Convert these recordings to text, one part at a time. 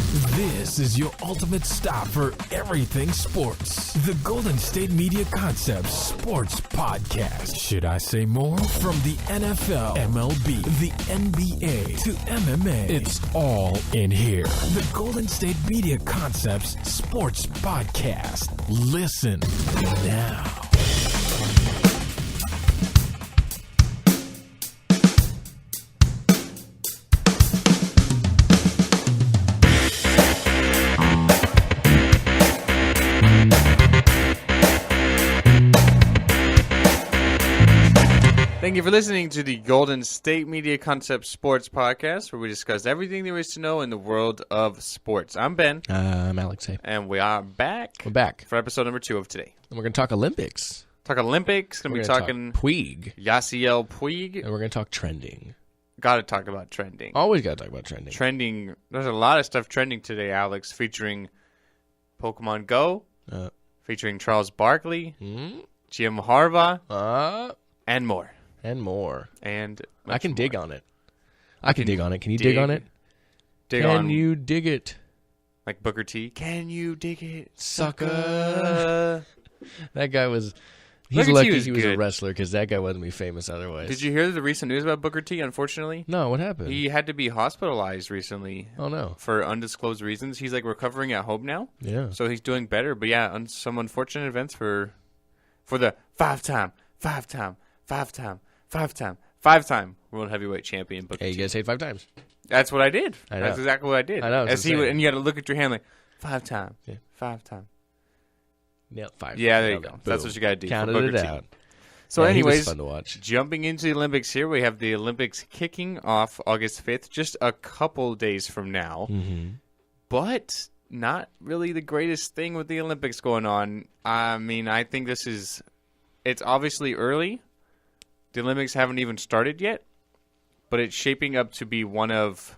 This is your ultimate stop for everything sports. The Golden State Media Concepts Sports Podcast. Should I say more? From the NFL, MLB, the NBA to MMA, it's all in here. The Golden State Media Concepts Sports Podcast. Listen now. Thank you for listening to the Golden State Media Concept Sports Podcast, where we discuss everything there is to know in the world of sports. I'm Ben. I'm Alex. And we are back. We're back for episode number 2 of today. And we're going to talk Olympics. Going to be talking Puig. Yasiel Puig. And we're going to talk trending. Got to talk about trending. Always got to talk about trending. Trending. There's a lot of stuff trending today, Alex, featuring Pokemon Go, featuring Charles Barkley, Jim Harbaugh, and more. And more. And I can dig on it. Can you dig on it? Can you dig it? Like Booker T. Can you dig it, sucker? That guy was... He's lucky he was a wrestler because that guy wouldn't be famous otherwise. Did you hear the recent news about Booker T, unfortunately? No, what happened? He had to be hospitalized recently. Oh, no. For undisclosed reasons. He's like recovering at home now. Yeah. So he's doing better. But yeah, some unfortunate events for the five-time world heavyweight champion Booker T. You gotta say it 5 times. That's what I did. That's exactly what I did. I know. And you got to look at your hand like 5-time. Yeah. 5-time. Nailed 5. Yeah, there you go. That's what you got to do. Counted for Booker it T. out. So, anyways, he was fun to watch. Jumping into the Olympics here, we have the Olympics kicking off August 5th, just a couple days from now. Mm-hmm. But not really the greatest thing with the Olympics going on. I mean, I think it's obviously early. The Olympics haven't even started yet, but it's shaping up to be one of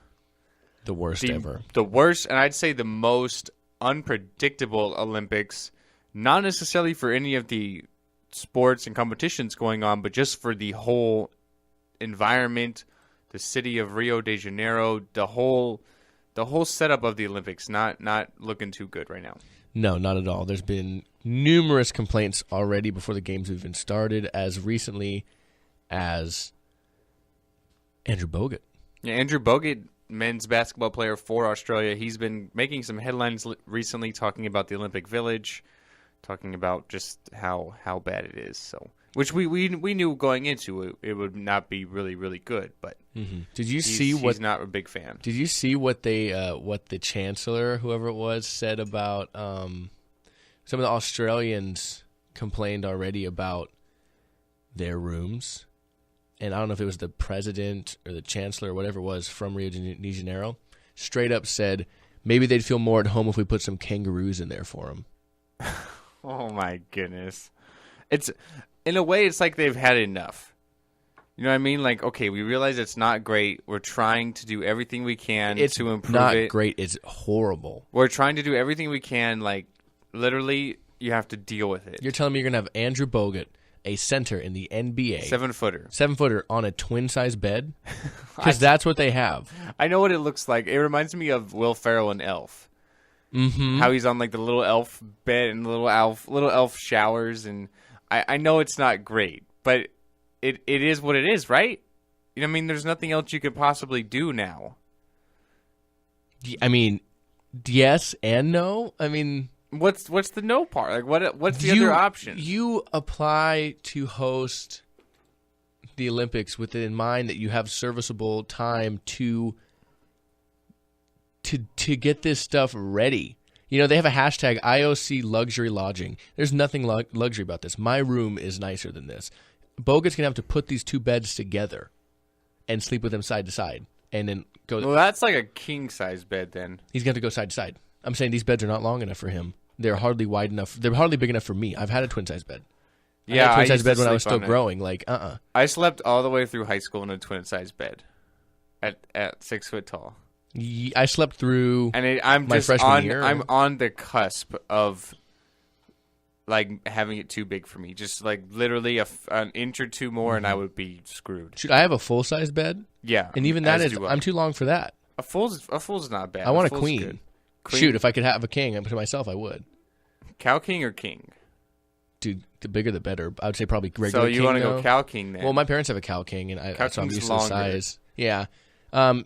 the worst ever. The worst, and I'd say the most unpredictable Olympics, not necessarily for any of the sports and competitions going on, but just for the whole environment, the city of Rio de Janeiro, the whole setup of the Olympics, not looking too good right now. No, not at all. There's been numerous complaints already before the games even started, as recently as Andrew Bogut. Yeah, Andrew Bogut, men's basketball player for Australia. He's been making some headlines recently talking about the Olympic Village, talking about just how bad it is. So, which we knew going into it would not be really, really good. But did you see what? He's not a big fan. Did you see what what the chancellor, whoever it was, said about some of the Australians complained already about their rooms? And I don't know if it was the president or the chancellor or whatever it was from Rio de Janeiro, straight up said maybe they'd feel more at home if we put some kangaroos in there for them. Oh, my goodness. In a way, it's like they've had enough. You know what I mean? Like, okay, we realize it's not great. We're trying to do everything we can to improve it. It's not great. It's horrible. We're trying to do everything we can. Like, literally, you have to deal with it. You're telling me you're going to have Andrew Bogut, a center in the NBA. 7-footer. 7-footer on a twin-size bed? Because that's what they have. I know what it looks like. It reminds me of Will Ferrell and Elf. Mm-hmm. How he's on like the little elf bed and little elf showers. And I know it's not great, but it is what it is, right? You know what I mean? There's nothing else you could possibly do now. I mean, yes and no. I mean... What's the no part? Like what's the other option? You apply to host the Olympics with it in mind that you have serviceable time to get this stuff ready. You know, they have a hashtag IOC luxury lodging. There's nothing luxury about this. My room is nicer than this. Bogut's gonna have to put these 2 beds together and sleep with them side to side, and then go. Well, that's like a king size bed. Then he's gonna have to go side to side. I'm saying these beds are not long enough for him. They're hardly wide enough. They're hardly big enough for me. I've had a twin-size bed. Yeah, I had a twin-size bed when I was still growing. Like, I slept all the way through high school in a twin-size bed at 6 foot tall. I slept through my freshman year. I'm on the cusp of like having it too big for me. Just like literally an inch or two more, and I would be screwed. Should I have a full-size bed? Yeah, and even that is I'm too long for that. A full's not bad. I want a queen. Shoot, if I could have a king to myself, I would. Cow king or king? Dude, the bigger the better. I would say probably regular king. So you want to go cow king then? Well, my parents have a cow king, and so I'm used to the size. Yeah. I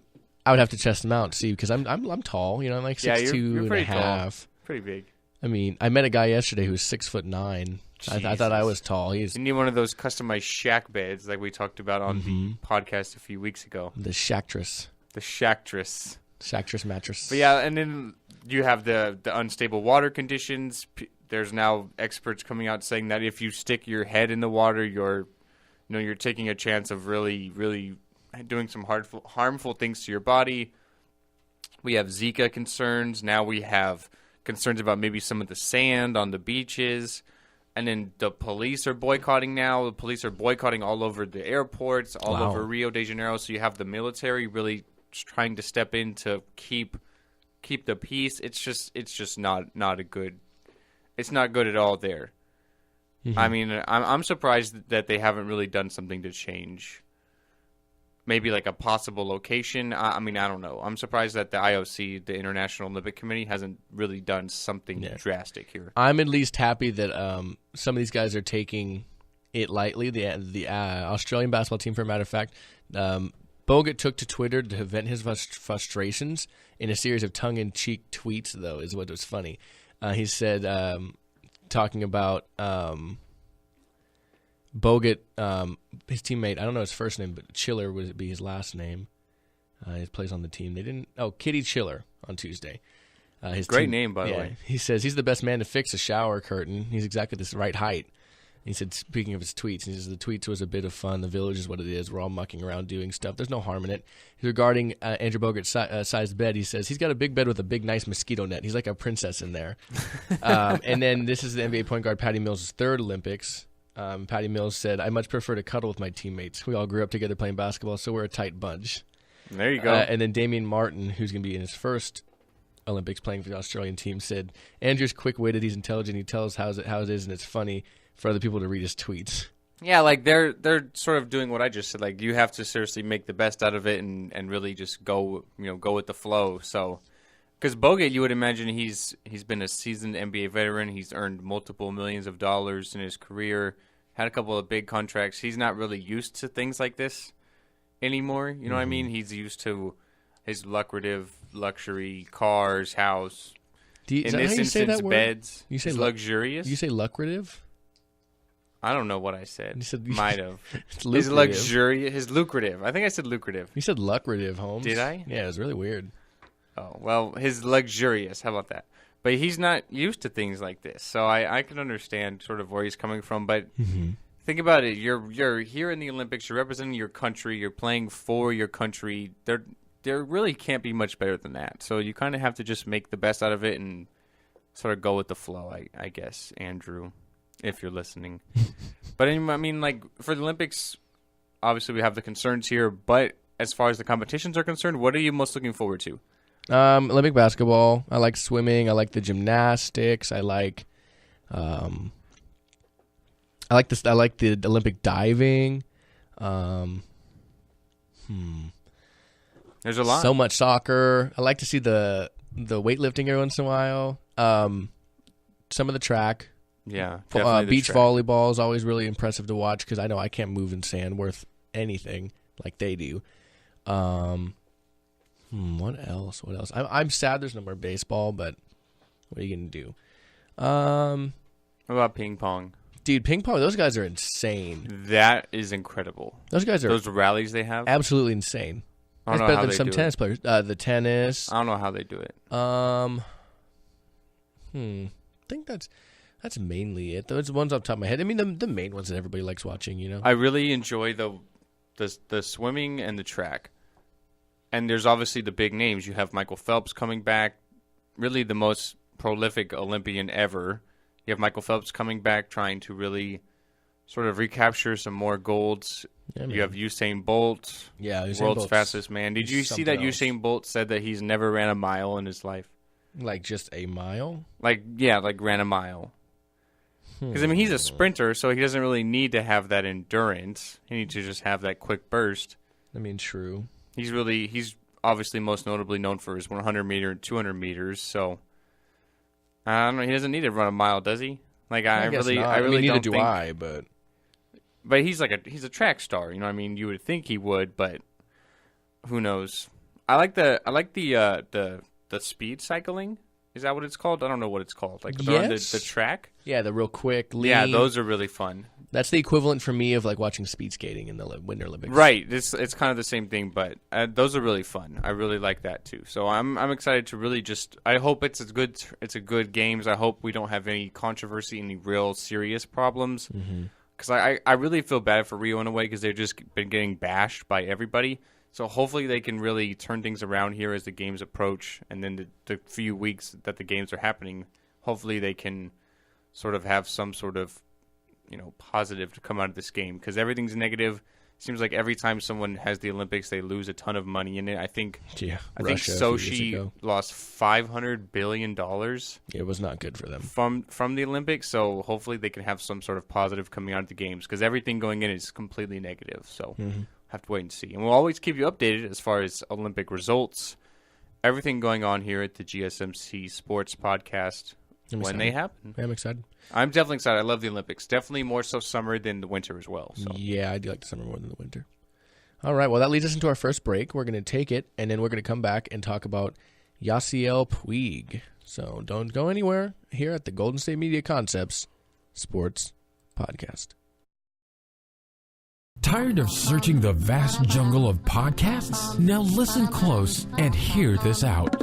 would have to test them out, see, because I'm tall. You know, I'm like 6'2" you're pretty and a half. Tall. Pretty big. I mean, I met a guy yesterday who was 6'9". I thought I was tall. You need one of those customized shack beds like we talked about on the podcast a few weeks ago. The Shactress. The Shactress. Shactress mattress. But yeah, and then you have the unstable water conditions. There's now experts coming out saying that if you stick your head in the water, you're taking a chance of really, really doing some harmful things to your body. We have Zika concerns. Now we have concerns about maybe some of the sand on the beaches. And then the police are boycotting now. The police are boycotting all over the airports, all over Rio de Janeiro. So you have the military really trying to step in to keep the peace. It's just not a good. It's not good at all there. Mm-hmm. I mean, I'm surprised that they haven't really done something to change. Maybe like a possible location. I mean, I don't know. I'm surprised that the IOC, the International Olympic Committee, hasn't really done something drastic here. I'm at least happy that some of these guys are taking it lightly. The Australian basketball team, for a matter of fact, Bogut took to Twitter to vent his frustrations in a series of tongue-in-cheek tweets, though, is what was funny. He said, talking about Bogut, his teammate, I don't know his first name, but Chiller would be his last name. He plays on the team. Kitty Chiller on Tuesday. His great name, by the way. He says he's the best man to fix a shower curtain. He's exactly the right height. He said, speaking of his tweets, he says the tweets was a bit of fun. The village is what it is. We're all mucking around doing stuff. There's no harm in it. Regarding Andrew Bogut's sized bed, he says he's got a big bed with a big, nice mosquito net. He's like a princess in there. And then this is the NBA point guard Patty Mills' third Olympics. Patty Mills said, I much prefer to cuddle with my teammates. We all grew up together playing basketball, so we're a tight bunch. There you go. And then Damian Martin, who's going to be in his first Olympics playing for the Australian team, said, Andrew's quick-witted, he's intelligent, he tells how it is, and it's funny for other people to read his tweets. Yeah, like they're sort of doing what I just said. Like you have to seriously make the best out of it and really just go with the flow. So, because Bogut, you would imagine he's been a seasoned NBA veteran. He's earned multiple millions of dollars in his career. Had a couple of big contracts. He's not really used to things like this anymore. You know what I mean? He's used to his lucrative luxury cars, house. In this instance, beds. You say luxurious. You say lucrative? I don't know what I said. You might have. His luxurious, his lucrative. I think I said lucrative. You said lucrative, Holmes. Did I? Yeah, it was really weird. Oh, well, his luxurious. How about that? But he's not used to things like this. So I can understand sort of where he's coming from. But think about it. You're here in the Olympics. You're representing your country. You're playing for your country. There really can't be much better than that. So you kind of have to just make the best out of it and sort of go with the flow, I guess, Andrew, if you're listening. But I mean, like, for the Olympics, obviously we have the concerns here. But as far as the competitions are concerned, what are you most looking forward to? Olympic basketball. I like swimming. I like the gymnastics. I like the Olympic diving. There's a lot. So much soccer. I like to see the weightlifting every once in a while. Some of the track. Yeah. Beach volleyball is always really impressive to watch because I know I can't move in sand worth anything like they do. What else? I'm sad there's no more baseball, but what are you going to do? What about ping pong? Dude, ping pong, those guys are insane. That is incredible. Those rallies they have? Absolutely insane. That's better than some tennis players. The tennis. I don't know how they do it. I think that's mainly it. Those ones off the top of my head. I mean, the main ones that everybody likes watching, you know? I really enjoy the swimming and the track. And there's obviously the big names. You have Michael Phelps coming back, really the most prolific Olympian ever. You have Michael Phelps coming back, trying to really sort of recapture some more golds. Yeah, you have Usain Bolt, world's fastest man. Did you see that Usain Bolt said that he's never ran a mile in his life? Like just a mile? Like ran a mile. Because, I mean, he's a sprinter, so he doesn't really need to have that endurance. He needs to just have that quick burst. I mean, true. He's obviously most notably known for his 100-meter and 200 meters. So I don't know. He doesn't need to run a mile, does he? Like I really neither don't do think. I, but he's a track star. You know what I mean? You would think he would, but who knows? I like the speed cycling. Is that what it's called? I don't know what it's called. Like on the track. Yeah, the real quick lean. Yeah, those are really fun. That's the equivalent for me of like watching speed skating in the Winter Olympics. Right. It's kind of the same thing, but those are really fun. I really like that too. So I'm excited to really just. I hope it's a good games. I hope we don't have any controversy, any real serious problems. Because I really feel bad for Rio in a way because they've just been getting bashed by everybody. So hopefully they can really turn things around here as the games approach, and then the few weeks that the games are happening, hopefully they can sort of have some sort of, positive to come out of this game, because everything's negative. Seems like every time someone has the Olympics, they lose a ton of money in it. I think Sochi lost $500 billion. It was not good for them from the Olympics. So hopefully they can have some sort of positive coming out of the games, because everything going in is completely negative. So have to wait and see. And we'll always keep you updated as far as Olympic results, everything going on here at the GSMC Sports Podcast when they happen. I'm excited. I'm definitely excited. I love the Olympics. Definitely more so summer than the winter as well. So. Yeah, I do like the summer more than the winter. All right, well, that leads us into our first break. We're going to take it, and then we're going to come back and talk about Yasiel Puig. So don't go anywhere here at the Golden State Media Concepts Sports Podcast. Tired of searching the vast jungle of podcasts? Now listen close and hear this out.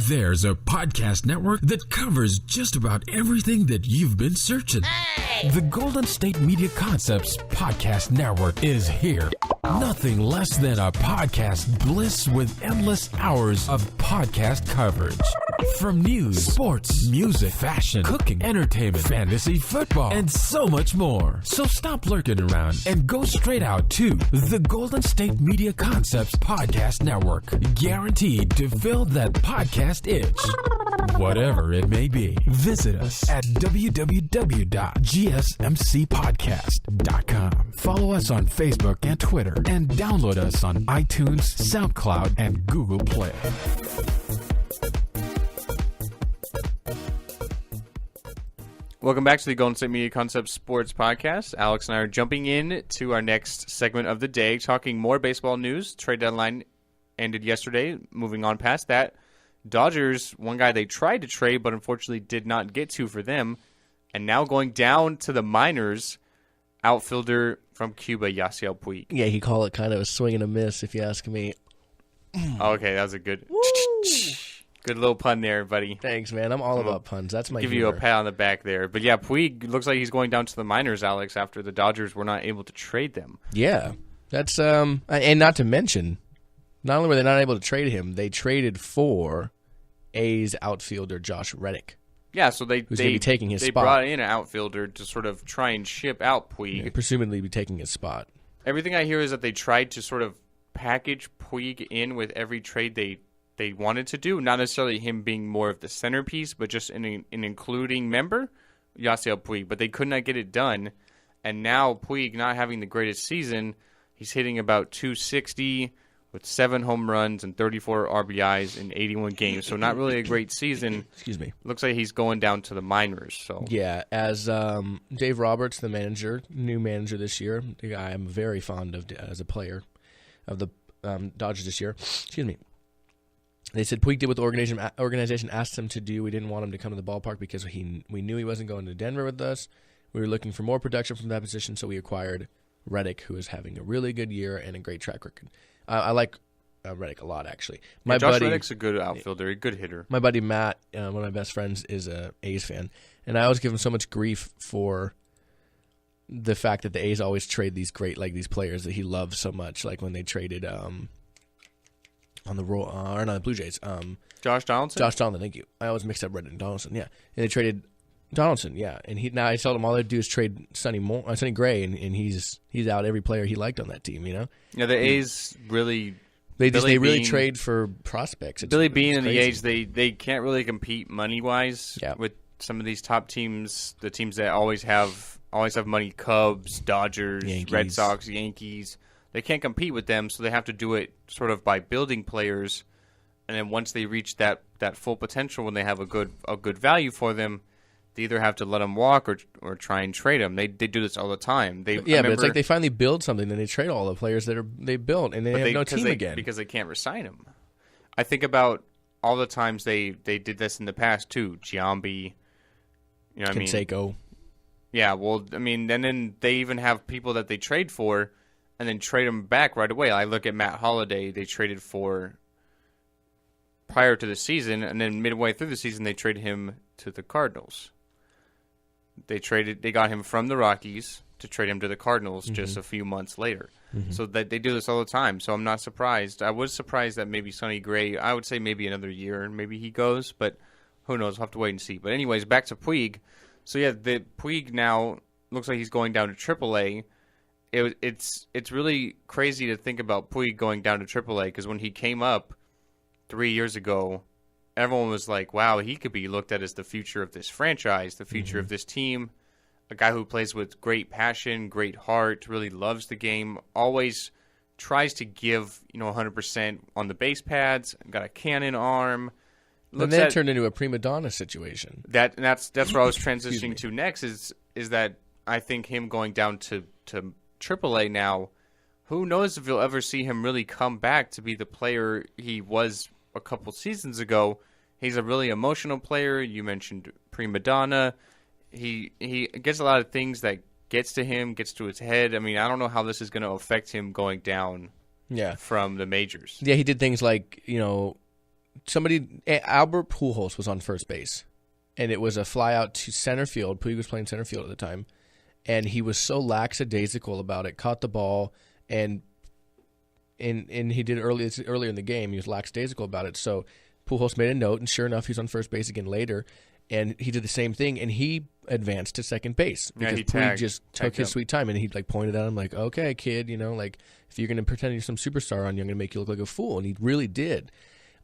There's a podcast network that covers just about everything that you've been searching. Hey! The Golden State Media Concepts Podcast Network is here. Nothing less than a podcast bliss with endless hours of podcast coverage. From news, sports, music, fashion, cooking, entertainment, fantasy, football, and so much more. So stop lurking around and go straight out to the Golden State Media Concepts Podcast Network. Guaranteed to fill that podcast itch. Whatever it may be. Visit us at www.gsmcpodcast.com. Follow us on Facebook and Twitter, and download us on iTunes, SoundCloud, and Google Play. Welcome back to the Golden State Media Concepts Sports Podcast. Alex and I are jumping in to our next segment of the day, talking more baseball news. Trade deadline ended yesterday. Moving on past that, Dodgers, one guy they tried to trade but unfortunately did not get to for them, and now going down to the minors, outfielder from Cuba, Yasiel Puig. Yeah, he called it kind of a swing and a miss, if you ask me. Okay, that was a good little pun there, buddy. Thanks, man. I'm all about puns. That's my Give humor. you a pat on the back there. But yeah, Puig looks like he's going down to the minors, Alex, after the Dodgers were not able to trade them. Yeah, that's and not to mention, not only were they not able to trade him, they traded for A's outfielder Josh Reddick. Yeah, so they be taking his spot. They brought in an outfielder to sort of try and ship out Puig. Yeah, presumably be taking his spot. Everything I hear is that they tried to sort of package Puig in with every trade they wanted to do, not necessarily him being more of the centerpiece, but just an including member, Yasiel Puig. But they could not get it done, and now Puig not having the greatest season, he's hitting about 260 with 7 home runs and 34 RBIs in 81 games. So not really a great season. Excuse me. Looks like he's going down to the minors. So yeah, as Dave Roberts, the new manager this year, the guy I'm very fond of as a player of the Dodgers this year. Excuse me. They said Puig did what the organization asked him to do. We didn't want him to come to the ballpark because we knew he wasn't going to Denver with us. We were looking for more production from that position, so we acquired Reddick, who is having a really good year and a great track record. I like Reddick a lot, actually. Josh Reddick's a good outfielder, a good hitter. My buddy Matt, one of my best friends, is a A's fan, and I always give him so much grief for the fact that the A's always trade these these players that he loves so much, like when they traded on the Blue Jays. Josh Donaldson? Josh Donaldson, thank you. I always mix up Reddick and Donaldson, yeah. And they traded Donaldson, yeah. And I told him all they'd do is trade Sonny Gray, and he's out every player he liked on that team, you know? Yeah, the A's really... They really trade for prospects. Billy Beane and the A's, they can't really compete money-wise with some of these top teams, the teams that always have money, Cubs, Dodgers, Yankees. Red Sox, Yankees. they can't compete with them, so they have to do it sort of by building players, and then once they reach that full potential, when they have a good value for them, they either have to let them walk or try and trade them. They do this all the time. But it's like they finally build something, then they trade all the players they built, and they have no team again because they can't resign them. I think about all the times they did this in the past too. Giambi, you know what I mean? Canseco. Yeah, well, I mean, and then they even have people that they trade for, and then trade them back right away. I look at Matt Holliday; they traded for prior to the season, and then midway through the season, they traded him to the Cardinals. They got him from the Rockies to trade him to the Cardinals just a few months later. So that they do this all the time. So I'm not surprised. I was surprised that maybe Sonny Gray, I would say maybe another year, maybe he goes, but who knows? We'll have to wait and see. But anyways, back to Puig. So yeah, the Puig now looks like he's going down to AAA. It's really crazy to think about Puig going down to AAA because when he came up 3 years ago, everyone was like, wow, he could be looked at as the future of this franchise, the future of this team, a guy who plays with great passion, great heart, really loves the game, always tries to give 100% on the base pads, got a cannon arm. And then it turned into a prima donna situation. That's where I was transitioning to next is that I think him going down to AAA now, who knows if you'll ever see him really come back to be the player he was a couple seasons ago. He's a really emotional player. You mentioned prima donna. He gets a lot of things that gets to him, gets to his head. I mean, I don't know how this is going to affect him going down from the majors. Yeah, he did things like, Albert Pujols was on first base, and it was a fly out to center field. Puig was playing center field at the time, and he was so lackadaisical about it, caught the ball, and he did earlier in the game. He was lackadaisical about it, so Pujols made a note, and sure enough, he was on first base again later, and he did the same thing, and he advanced to second base because Puig just took his sweet time, and he pointed at him like, "Okay, kid, if you're going to pretend you're some superstar on you, I'm going to make you look like a fool," and he really did.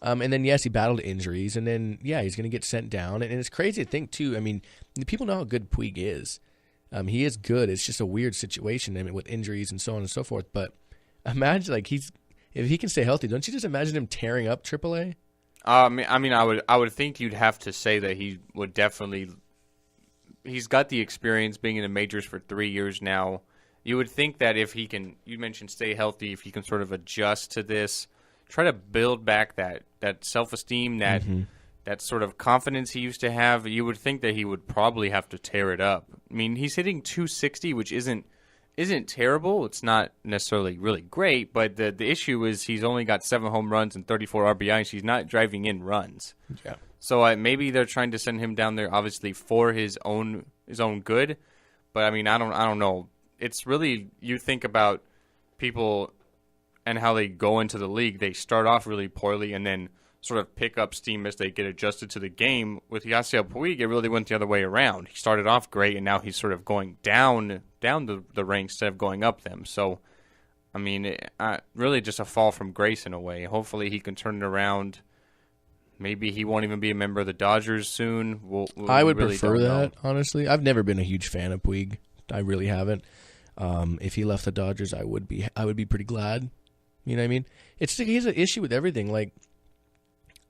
And then yes, he battled injuries, and then he's going to get sent down, and it's crazy to think too. I mean, people know how good Puig is. He is good. It's just a weird situation, with injuries and so on and so forth. But imagine if he can stay healthy, don't you just imagine him tearing up AAA? I would think you'd have to say that he would definitely. He's got the experience being in the majors for 3 years now. You would think that if he can, you mentioned stay healthy, if he can sort of adjust to this, try to build back that self-esteem, that sort of confidence he used to have, you would think that he would probably have to tear it up. I mean, he's hitting .260, which isn't terrible. It's not necessarily really great, but the issue is he's only got 7 home runs and 34 RBIs. He's not driving in runs. Yeah. So maybe they're trying to send him down there, obviously for his own good. But I mean, I don't know. It's really, you think about people and how they go into the league. They start off really poorly and then sort of pick up steam as they get adjusted to the game. With Yasiel Puig, it really went the other way around. He started off great, and now he's sort of going down the ranks instead of going up them. So, I mean, really just a fall from grace in a way. Hopefully he can turn it around. Maybe he won't even be a member of the Dodgers soon. I would really prefer that, honestly. I've never been a huge fan of Puig. I really haven't. If he left the Dodgers, I would be pretty glad. You know what I mean? He has an issue with everything. Like,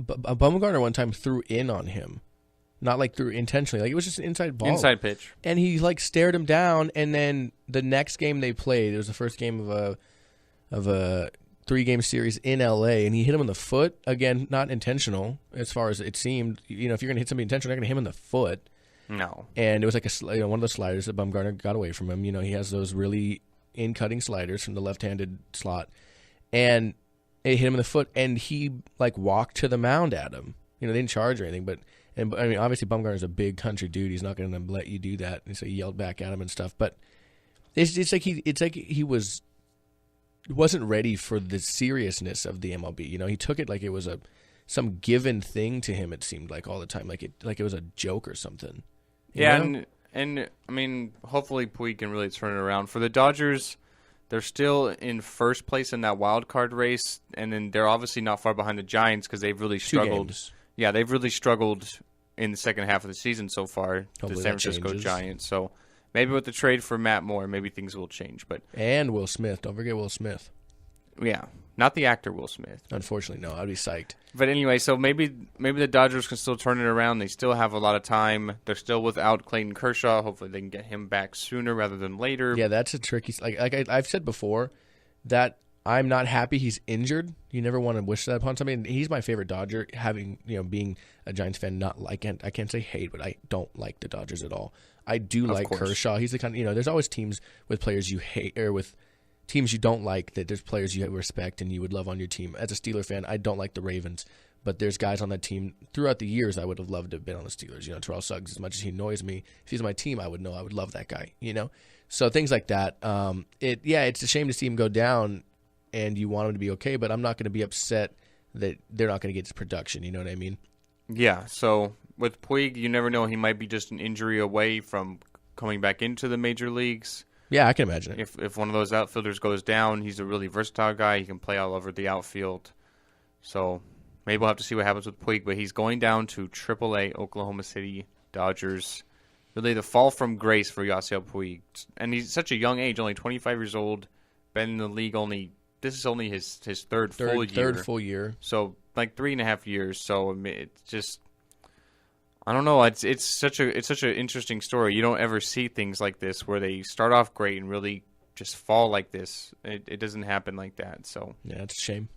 Bumgarner one time threw in on him, not threw intentionally. Like, it was just an inside ball, inside pitch, and he stared him down. And then the next game they played, it was the first game of a 3-game series in LA, and he hit him in the foot again. Not intentional, as far as it seemed. If you're gonna hit somebody intentional, you're not gonna hit him in the foot. No. And it was like one of the sliders that Bumgarner got away from him. He has those really in-cutting sliders from the left-handed slot, and it hit him in the foot, and he walked to the mound at him. They didn't charge or anything, but I mean, obviously Bumgarner's a big country dude. He's not going to let you do that, and so he yelled back at him and stuff. But it's like he wasn't ready for the seriousness of the MLB. He took it like it was some given thing to him. It seemed like all the time, like it was a joke or something. Yeah, and I mean, hopefully Puig can really turn it around. For the Dodgers, they're still in first place in that wild card race, and then they're obviously not far behind the Giants because they've really struggled. 2 games. Yeah, they've really struggled in the second half of the season so far. Hopefully the San Francisco Giants. So maybe with the trade for Matt Moore, maybe things will change. And Will Smith. Don't forget Will Smith. Yeah, not the actor Will Smith. Unfortunately, no. I'd be psyched. But anyway, so maybe the Dodgers can still turn it around. They still have a lot of time. They're still without Clayton Kershaw. Hopefully they can get him back sooner rather than later. Yeah, that's a tricky. I've said before that I'm not happy he's injured. You never want to wish that upon somebody. He's my favorite Dodger. Having being a Giants fan, I can't say hate, but I don't like the Dodgers at all. I do like Kershaw. He's the kind of, there's always teams with players you hate or with teams you don't like, that there's players you respect and you would love on your team. As a Steeler fan, I don't like the Ravens, but there's guys on that team throughout the years I would have loved to have been on the Steelers. Terrell Suggs, as much as he annoys me, if he's my team, I would love that guy, So things like that. It's a shame to see him go down and you want him to be okay, but I'm not going to be upset that they're not going to get his production. You know what I mean? Yeah, so with Puig, you never know. He might be just an injury away from coming back into the major leagues. Yeah, I can imagine it. If one of those outfielders goes down, he's a really versatile guy. He can play all over the outfield. So maybe we'll have to see what happens with Puig. But he's going down to AAA Oklahoma City Dodgers. Really the fall from grace for Yasiel Puig. And he's such a young age, only 25 years old. Been in the league this is only his third full year. Third full year. So like 3.5 years. So it's just, I don't know. It's such an interesting story. You don't ever see things like this where they start off great and really just fall like this. It doesn't happen like that. So yeah, it's a shame.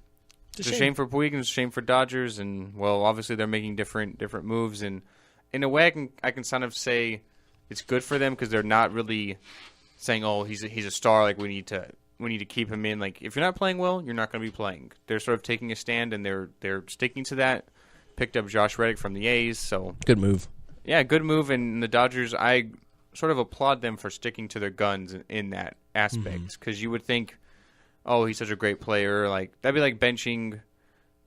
It's a shame for Puig and it's a shame for Dodgers. And well, obviously they're making different moves. And in a way, I can kind of say it's good for them because they're not really saying, oh, he's a star. Like we need to keep him in. Like if you're not playing well, you're not going to be playing. They're sort of taking a stand and they're sticking to that. Picked up Josh Reddick from the A's, so good move. Yeah, good move. And the Dodgers, I sort of applaud them for sticking to their guns in that aspect. Because you would think, oh, he's such a great player. Like that'd be like benching,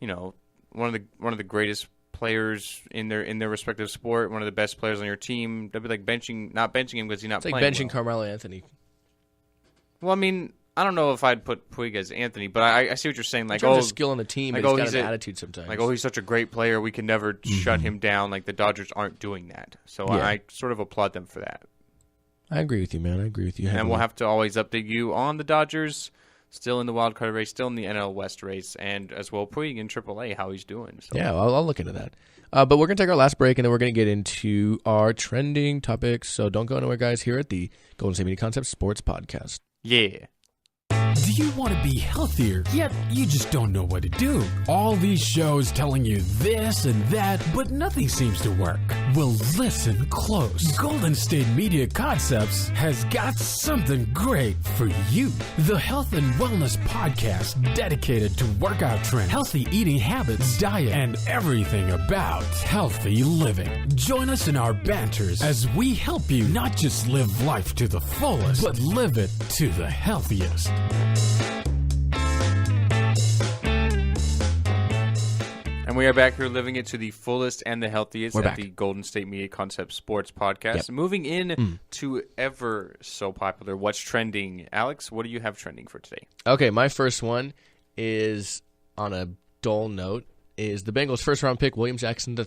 one of the greatest players in their respective sport, one of the best players on your team. That'd be like not benching him because he's not it's playing. Like benching well. Carmelo Anthony. Well, I mean, I don't know if I'd put Puig as Anthony, but I see what you're saying. Like, in terms of skill on the team, like, he's got an attitude sometimes. Like, he's such a great player, we can never shut him down. Like, the Dodgers aren't doing that. So I sort of applaud them for that. I agree with you, man. I agree with you. And we'll have to always update you on the Dodgers, still in the wild card race, still in the NL West race, and as well Puig in AAA, how he's doing. So. Yeah, I'll look into that. But we're going to take our last break, and then we're going to get into our trending topics. So don't go anywhere, guys, here at the Golden State Media Concepts Sports Podcast. Yeah. Do you want to be healthier, yet you just don't know what to do? All these shows telling you this and that, but nothing seems to work. Well, listen close. Golden State Media Concepts has got something great for you. The Health and Wellness Podcast dedicated to workout trends, healthy eating habits, diet, and everything about healthy living. Join us in our banters as we help you not just live life to the fullest, but live it to the healthiest. And we are back here living it to the fullest and the healthiest We're at back. the Golden State Media Concept Sports Podcast. Yep. Moving in to ever so popular, what's trending? Alex, what do you have trending for today? Okay, my first one is on a dull note. Is the Bengals' first-round pick, William Jackson III,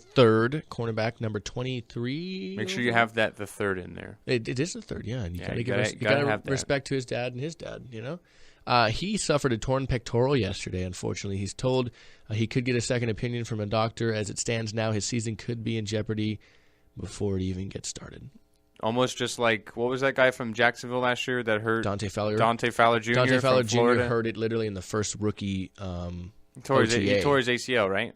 cornerback number 23. Make sure you have the third in there. It is the third, yeah. And you you gotta have that. respect to his dad and his dad, He suffered a torn pectoral yesterday, unfortunately. He's told he could get a second opinion from a doctor. As it stands now, his season could be in jeopardy before it even gets started. Almost just like, what was that guy from Jacksonville last year that hurt? Dante Fowler Jr. Dante Fowler Jr. Florida. hurt it literally in the first rookie He tore his OTA. ACL, right?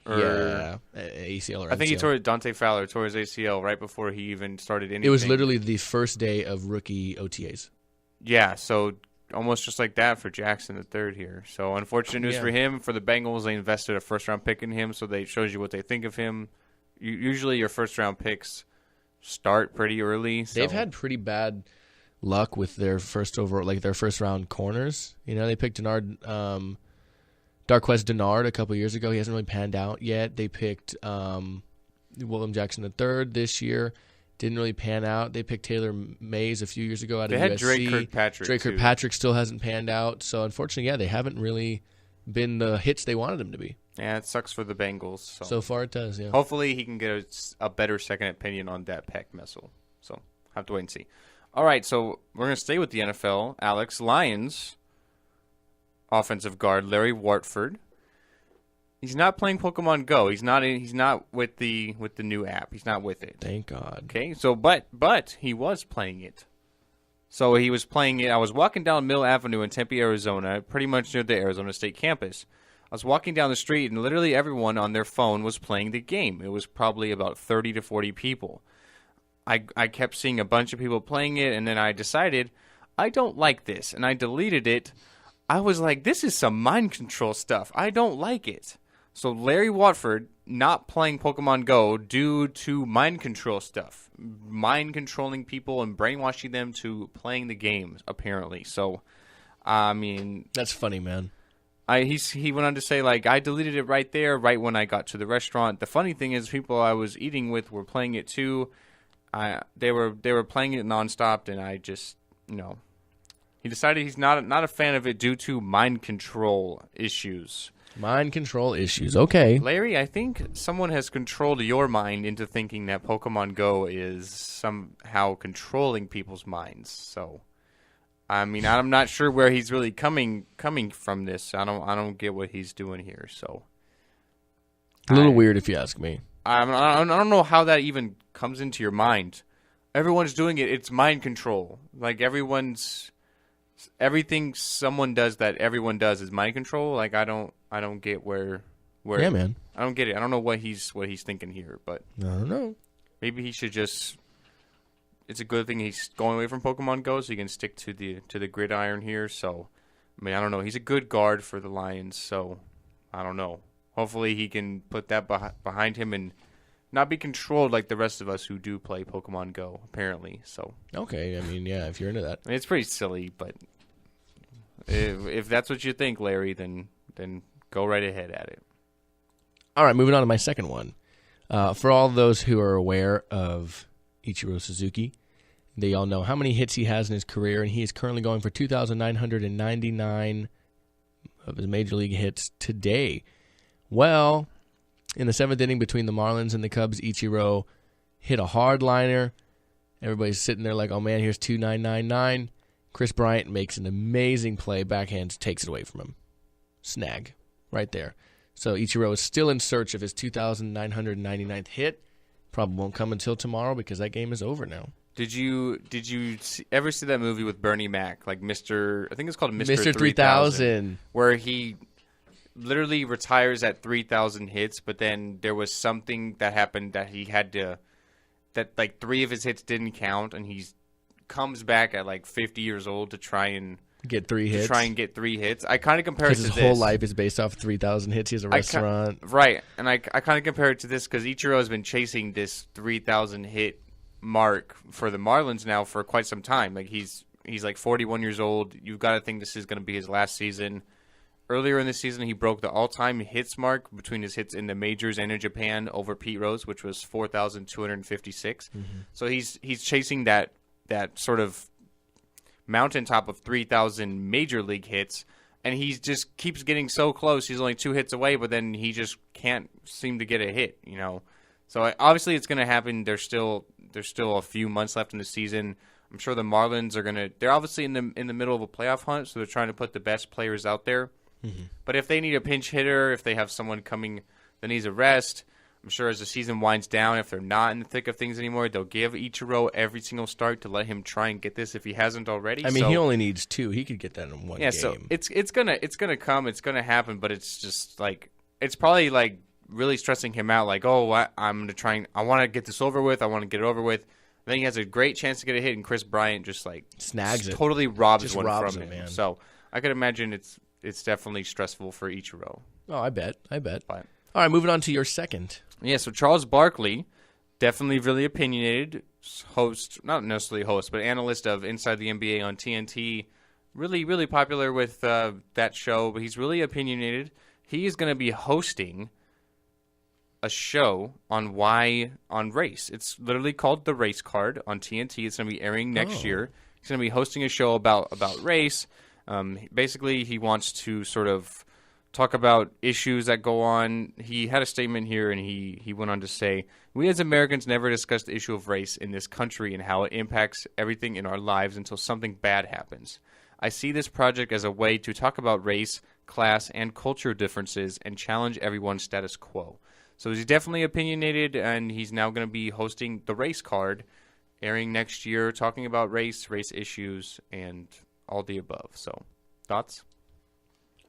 Yeah, ACL or I think MCL. Dante Fowler tore his ACL right before he even started anything. It was literally the first day of rookie OTAs. Yeah, so almost just like that for Jackson the third here. So unfortunate news for him. For the Bengals, they invested a first-round pick in him, so it shows you what they think of him. Usually your first-round picks start pretty early. So. They've had pretty bad luck with their their first-round corners. They picked Darqueze Dennard a couple years ago. He hasn't really panned out yet. They picked William Jackson III this year. Didn't really pan out. They picked Taylor Mays a few years ago out of USC. They had Drake Kirkpatrick. Drake Kirkpatrick still hasn't panned out. So, unfortunately, they haven't really been the hits they wanted them to be. Yeah, it sucks for the Bengals. So far it does, yeah. Hopefully he can get a better second opinion on that pec muscle. So, have to wait and see. All right, so we're going to stay with the NFL. Alex, Lions offensive guard Larry Wartford. He's not playing Pokemon Go. He's not with the new app. He's not with it. Thank God. Okay, so but he was playing it. So he was playing it. I was walking down Mill Avenue in Tempe, Arizona, pretty much near the Arizona State campus. I was walking down the street, and literally everyone on their phone was playing the game. It was probably about 30 to 40 people. I kept seeing a bunch of people playing it, and then I decided, I don't like this, and I deleted it. I was like, this is some mind control stuff. I don't like it. So Larry Watford not playing Pokemon Go due to mind control stuff. Mind controlling people and brainwashing them to playing the game, apparently. So, I mean... That's funny, man. He went on to say, like, I deleted it right there, right when I got to the restaurant. The funny thing is, people I was eating with were playing it too. They were playing it nonstop, and I just, he decided he's not a fan of it due to mind control issues. Mind control issues. Okay. Larry, I think someone has controlled your mind into thinking that Pokemon Go is somehow controlling people's minds. So, I mean, I'm not sure where he's really coming from this. I don't get what he's doing here. So, a little weird if you ask me. I don't know how that even comes into your mind. Everyone's doing it. It's mind control. Like everything someone does that everyone does is mind control. Like I don't get where. Yeah, man. I don't get it. I don't know what he's thinking here, but I don't know. Maybe he should just. It's a good thing he's going away from Pokemon Go, so he can stick to the gridiron here. So, I mean, I don't know. He's a good guard for the Lions, so I don't know. Hopefully he can put that behind him and not be controlled like the rest of us who do play Pokemon Go, apparently. So okay, I mean, yeah, if you're into that. I mean, it's pretty silly, but if that's what you think, Larry, then go right ahead at it. All right, moving on to my second one. For all those who are aware of Ichiro Suzuki, they all know how many hits he has in his career, and he is currently going for 2,999 of his major league hits today. Well, in the seventh inning between the Marlins and the Cubs, Ichiro hit a hard liner. Everybody's sitting there like, oh man, here's 2,999. Chris Bryant makes an amazing play, backhands, takes it away from him. Snag, right there. So Ichiro is still in search of his 2,999th hit. Probably won't come until tomorrow because that game is over now. Did you ever see that movie with Bernie Mac, like Mr. I think it's called Mr. 3000, where he literally retires at 3,000 hits, but then there was something that happened that he had to, that like 3 of his hits didn't count, and he comes back at like 50 years old to try and get 3 hits. I kind of compare it to this. His whole life is based off 3,000 hits. He has a restaurant. Right, and I kind of compare it to this because Ichiro has been chasing this 3,000 hit mark for the Marlins now for quite some time. Like he's like 41 years old. You've got to think this is going to be his last season. Earlier in the season, he broke the all-time hits mark between his hits in the majors and in Japan over Pete Rose, which was 4,256. Mm-hmm. So he's chasing that sort of mountaintop of 3,000 major league hits, and he just keeps getting so close. He's only 2 hits away, but then he just can't seem to get a hit. So obviously it's going to happen. There's still a few months left in the season. I'm sure the Marlins are they're obviously in the middle of a playoff hunt, so they're trying to put the best players out there. Mm-hmm. But if they need a pinch hitter, if they have someone coming that needs a rest, I'm sure as the season winds down, if they're not in the thick of things anymore, they'll give Ichiro every single start to let him try and get this if he hasn't already. I mean, he only needs 2. He could get that in one game. Yeah, so it's gonna come, it's gonna happen, but it's just like it's probably like really stressing him out. Like, oh, I'm gonna try and I want to get this over with. I want to get it over with. And then he has a great chance to get a hit, and Chris Bryant just like snags it, totally robs one from him. Man. So I could imagine it's definitely stressful for Ichiro. Oh, I bet. But, all right, moving on to your second. Yeah, so Charles Barkley, definitely really opinionated host, not necessarily host, but analyst of Inside the NBA on TNT. Really, really popular with that show, but he's really opinionated. He is going to be hosting a show on race. It's literally called The Race Card on TNT. It's going to be airing next year. He's going to be hosting a show about race. Basically, he wants to sort of talk about issues that go on. He had a statement here, and he went on to say, "We as Americans never discuss the issue of race in this country and how it impacts everything in our lives until something bad happens. I see this project as a way to talk about race, class, and culture differences and challenge everyone's status quo." So he's definitely opinionated, and he's now going to be hosting the Race Card, airing next year, talking about race issues, and all the above. So, thoughts?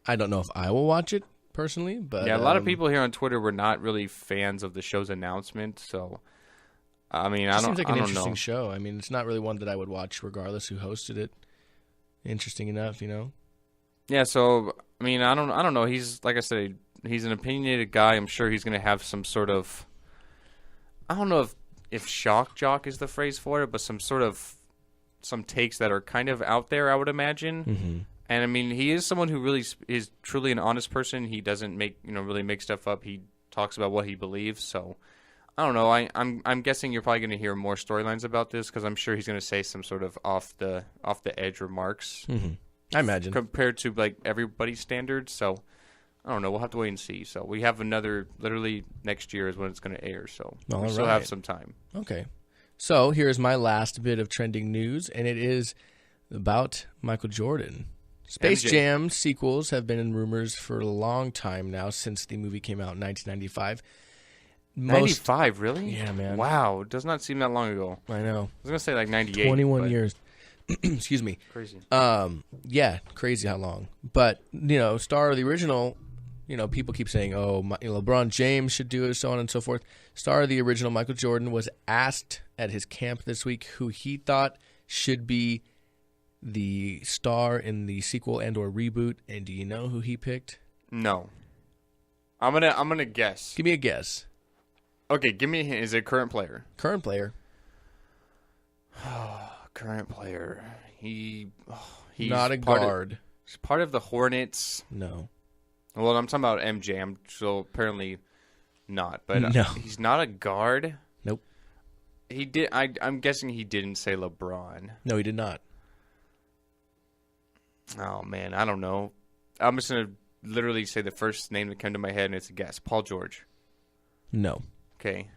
I don't know if I will watch it personally, but yeah, a lot of people here on Twitter were not really fans of the show's announcement. So, I mean, it seems like an interesting show. I mean, it's not really one that I would watch regardless who hosted it. Interesting enough, you know. Yeah. So, I mean, I don't know. He's, like I said, he's an opinionated guy. I'm sure he's going to have some sort of, I don't know if shock jock is the phrase for it, but some takes that are kind of out there, I would imagine. Mm-hmm. And I mean, he is someone who really is truly an honest person. He doesn't really make stuff up. He talks about what he believes. So I don't know. I'm guessing you're probably going to hear more storylines about this because I'm sure he's going to say some sort of off the edge remarks. Mm-hmm. I imagine compared to like everybody's standards. So I don't know. We'll have to wait and see. So we have literally next year is when it's going to air. So we still have some time. Okay. So here's my last bit of trending news, and it is about Michael Jordan. Space MJ. Jam sequels have been in rumors for a long time now, since the movie came out in 1995. 95, really? Yeah, man. Wow, it does not seem that long ago. I know. I was going to say like 98. 21 years. Excuse me. Crazy. Yeah, crazy how long. But, star of the original, people keep saying, LeBron James should do it, so on and so forth. Star of the original, Michael Jordan, was asked at his camp this week who he thought should be the star in the sequel and or reboot, and do you know who he picked? No. I'm gonna guess. Give me a guess. Okay, give me a hint. Is it current player? Current player. Current player. He's not a guard. He's part of the Hornets. No. Well, I'm talking about MJ. So apparently not. But no. He's not a guard. Nope. He did. I'm guessing he didn't say LeBron. No, he did not. Oh, man, I don't know. I'm just going to literally say the first name that came to my head, and it's a guess. Paul George. No. Okay.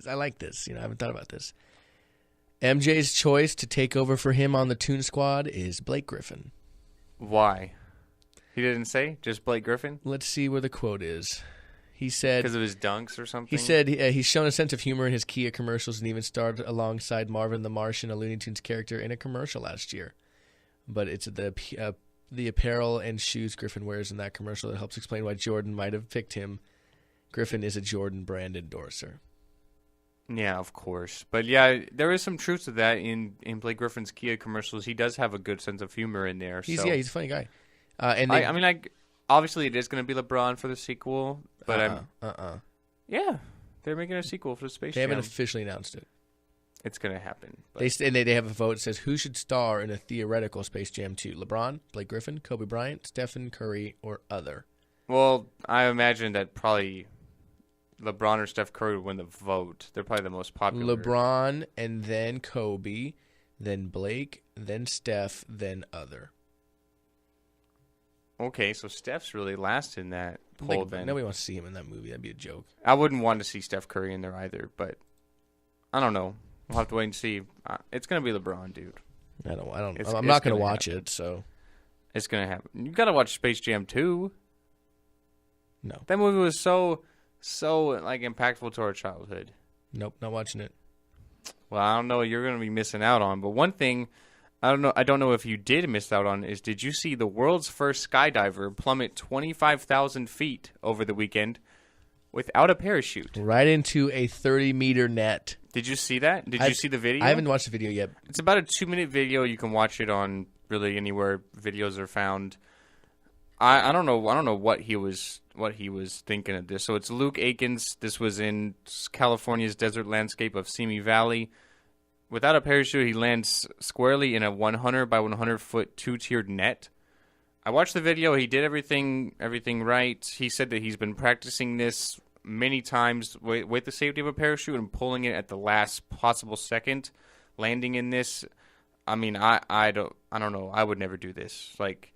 I like this. I haven't thought about this. MJ's choice to take over for him on the Toon Squad is Blake Griffin. Why? He didn't say? Just Blake Griffin? Let's see where the quote is. He said... Because of his dunks or something? He said he's shown a sense of humor in his Kia commercials and even starred alongside Marvin the Martian, a Looney Tunes character, in a commercial last year. But it's the apparel and shoes Griffin wears in that commercial that helps explain why Jordan might have picked him. Griffin is a Jordan brand endorser. Yeah, of course. But yeah, there is some truth to that in Blake Griffin's Kia commercials. He does have a good sense of humor in there. He's a funny guy. Obviously it is going to be LeBron for the sequel, but yeah, they're making a sequel for Space Jam. They haven't officially announced it. It's going to happen. They have a vote that says who should star in a theoretical Space Jam 2? LeBron, Blake Griffin, Kobe Bryant, Stephen Curry, or other? Well, I imagine that probably LeBron or Steph Curry would win the vote. They're probably the most popular. LeBron and then Kobe, then Blake, then Steph, then other. Okay, so Steph's really last in that poll then. Nobody wants to see him in that movie. That'd be a joke. I wouldn't want to see Steph Curry in there either, but I don't know. We'll have to wait and see. It's going to be LeBron, dude. I'm not going to watch happen. it, so. It's going to happen. You got to watch Space Jam 2. No. That movie was so like impactful to our childhood. Nope, not watching it. Well, I don't know what you're going to be missing out on, but one thing I don't know if you did miss out on is, did you see the world's first skydiver plummet 25,000 feet over the weekend without a parachute? Right into a 30-meter net. Did you see that? Did you see the video? I haven't watched the video yet. It's about a 2-minute video. You can watch it on really anywhere videos are found. I don't know what he was thinking of this. So it's Luke Aikens. This was in California's desert landscape of Simi Valley. Without a parachute, he lands squarely in a 100 by 100 foot 2-tiered net. I watched the video. He did everything right. He said that he's been practicing this many times with the safety of a parachute and pulling it at the last possible second, landing in this. I mean, I don't know. I would never do this. Like,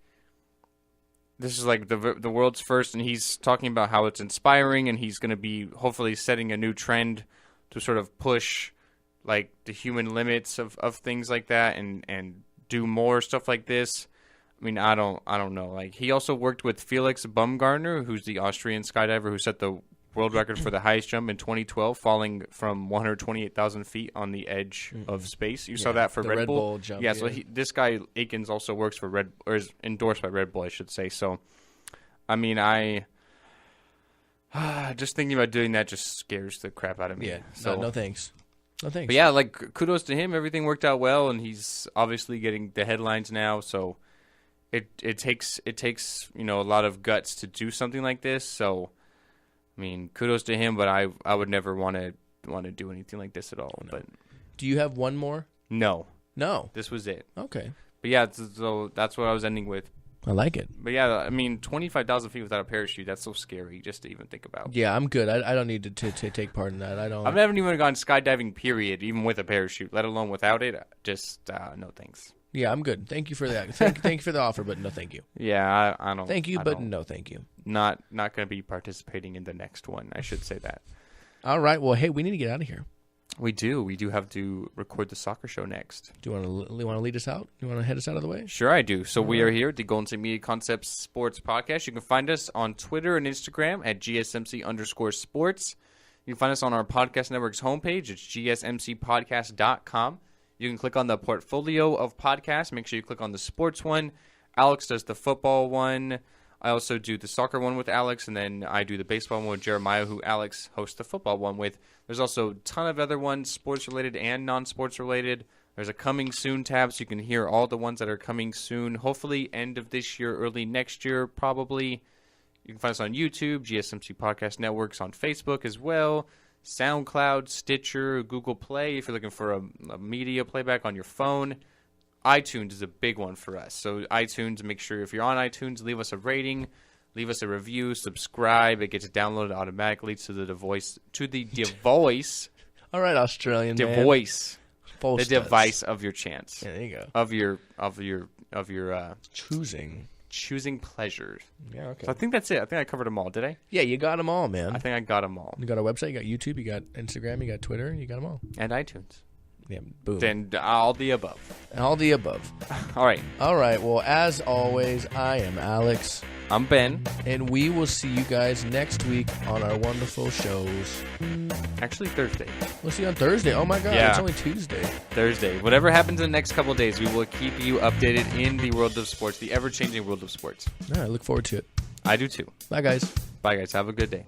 this is like the world's first, and he's talking about how it's inspiring, and he's going to be hopefully setting a new trend to sort of push like the human limits of things like that, and do more stuff like this. I mean, I don't know. Like, he also worked with Felix Baumgartner, who's the Austrian skydiver who set the world record for the highest jump in 2012, falling from 128,000 feet on the edge of space. You saw that for Red Bull jump. Yeah, so this guy Aikens also works for or is endorsed by Red Bull, I should say. So, I mean, just thinking about doing that just scares the crap out of me. Yeah, so no thanks. No thanks. But yeah, like, kudos to him. Everything worked out well, and he's obviously getting the headlines now. So it takes a lot of guts to do something like this. So, I mean, kudos to him. But I would never want to do anything like this at all. No. But do you have one more? No, this was it. Okay. But yeah, so that's what I was ending with. I like it. But yeah, I mean, 25,000 feet without a parachute—that's so scary just to even think about. Yeah, I'm good. I don't need to take part in that. I've never even gone skydiving, period, even with a parachute, let alone without it. Just no thanks. Yeah, I'm good. Thank you for that. Thank you for the offer, but no thank you. Yeah, I don't. Thank you, but no thank you. Not going to be participating in the next one. I should say that. All right. Well, hey, we need to get out of here. We do have to record the soccer show next. Do you want to lead us out? You want to head us out of the way? Sure, I do. So we are here at the Golden State Media Concepts Sports Podcast. You can find us on Twitter and Instagram at GSMC_sports. You can find us on our podcast network's homepage. It's gsmcpodcast.com. You can click on the portfolio of podcasts. Make sure you click on the sports one. Alex does the football one. I also do the soccer one with Alex, and then I do the baseball one with Jeremiah, who Alex hosts the football one with. There's also a ton of other ones, sports-related and non-sports-related. There's a coming soon tab, so you can hear all the ones that are coming soon. Hopefully end of this year, early next year, probably. You can find us on YouTube, GSMC Podcast Networks, on Facebook as well, SoundCloud, Stitcher, Google Play, if you're looking for a media playback on your phone. iTunes is a big one for us. So iTunes, make sure if you're on iTunes, leave us a rating, leave us a review, subscribe. It gets downloaded automatically to the device. All right, Australian device. Man. The device of your chance. Yeah, there you go. Of your choosing pleasures. Yeah, okay. So I think that's it. I think I covered them all. Did I? Yeah, you got them all, man. I think I got them all. You got our website, you got YouTube, you got Instagram, you got Twitter, you got them all. And iTunes. Yeah, boom. Then all the above. All the above. All right. All right. Well, as always, I am Alex. I'm Ben. And we will see you guys next week on our wonderful shows. Actually, Thursday. We'll see you on Thursday. Oh, my God. Yeah. It's only Tuesday. Thursday. Whatever happens in the next couple of days, we will keep you updated in the world of sports, the ever-changing world of sports. All right. Look forward to it. I do, too. Bye, guys. Bye, guys. Have a good day.